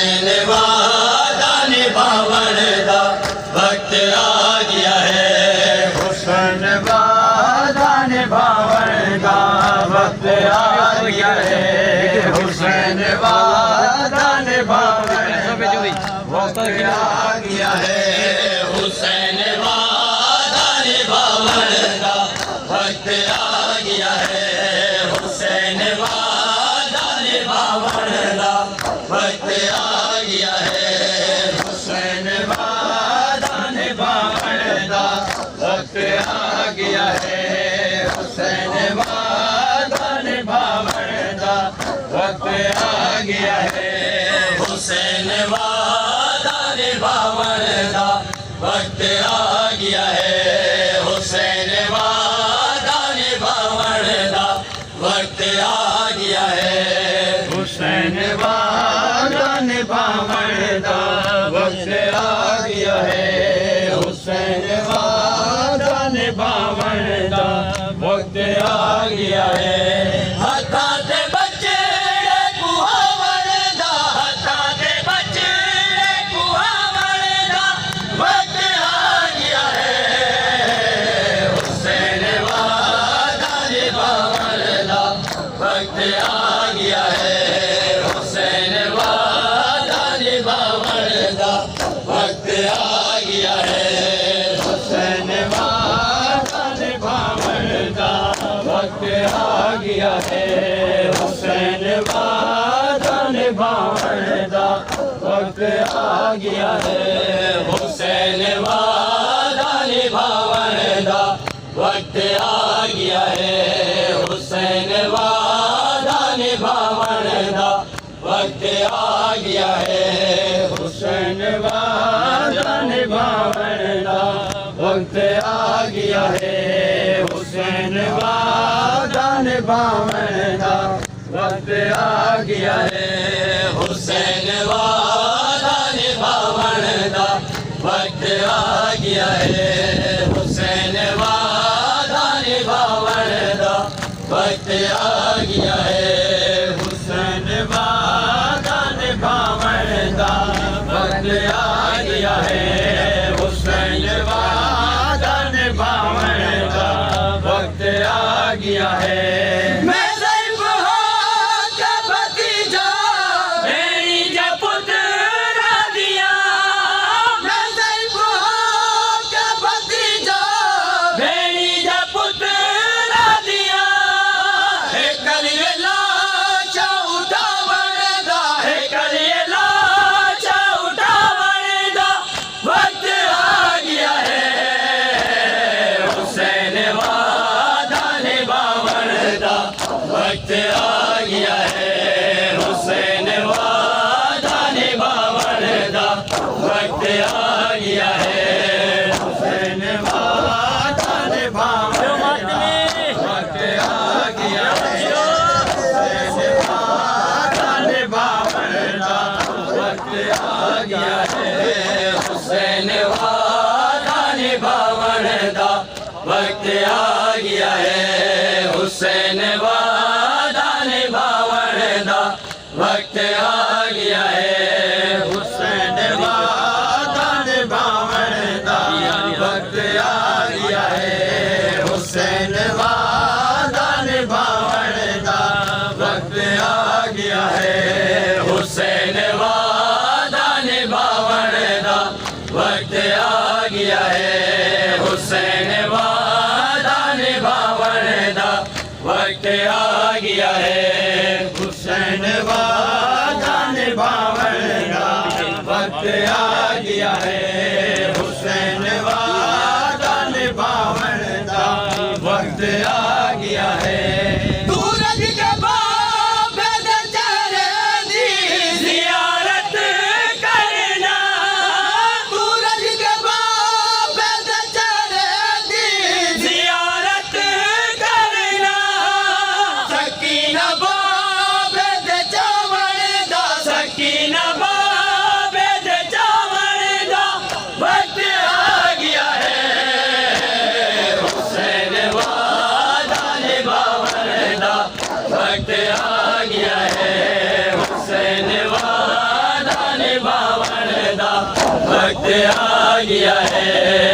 हुसैन वादा निभावन दा वक्त आ गया है। हुसैन वादा निभावन दा वक्त आ गया है। हुसैन वादा निभावन वक्त आ गया है। हुसैन वादा निभावन दा वक्त आ गया है। हुसैन वादा निभावन दा वक्त आ गया है। हुसैन वादा निभावन दा वक्त आ गया है। हुसैन वादा निभावन दा वक्त आ गया है। हुसैन वादा निभावन दा वक्त आ गया है। हुसैन वादा निभावन दा वक्त आ गया है। हुसैन वादा निभावन दा वक्त आ गया है। हुसैन वादा निभावन दा वक्त आ गया है। हथा ते बच्चे कुहावन दा, हथा ते बच्चे कुहावन दा वक्त आ गया है। हुसैन वादा निभावन दा वक्त आ गया है। हुसैन वादा निभावन दा वक्त आ गया है। हुसैन वादा निभावन दा वक्त आ गया है। हुसैन वादा निभावन दा वक्त आ गया है। हुसैन वादा निभावन दा वक्त आ गया है। हुसैन वादा निभावन दा वक्त आ गया है। हुसैन वादा निभावन दा वक्त आ गया है। हुसैन वादा निभावन दा वक्त आ गया है। हुसैन वादा निभावन दा वक्त आ गया है। हुसैन वादा निभावन दा वक्त आ गया है। हुसैन वादा निभावन दा वक्त आ गया है। हुसैन वादा निभावन दा वक्त आ गया है। मैं ज़ैब हूँ का भतीजा, मेरी जब पुत्र दिया। मैं ज़ैब हूँ का भतीजा, मेरी जब पुत्र दिया। है कलिए लाशा उठावन दा, है कलिए लाशा उठावन दा वक्त आ गया है। हुसैन वादा निभावन दा वक्त आ गया है। हुसैन वादा निभावन दा वक्त आ गया है। हुसैन वादा निभावन दा वक्त आ गया है। हुसैन वादा निभावन दा वक्त आ गया है। हुसैन वादा निभावन दा वक्त आ गया है। हुसैन वादा निभावन दा वक्त आ गया है। हुसैन वादा निभावन दा वक्त आ गया है। हुसैन वादा निभावन दा वक्त आ गया है। हुसैन वादा निभावन दा वक्त आ गया है। हुसैन वादा निभावन दा वक्त आ गया है। हुसैन वादा निभावन दा वक्त आ गया है। हुसैन वादा निभावन दा वक्त आ गया है। सूरज के बाप चेहरे दी ज़ियारत करना। सूरज के बाप चेहरे दी ज़ियारत करना। सकीना बाप चावल दा, सकीना बाप चावल वक्त आ गया है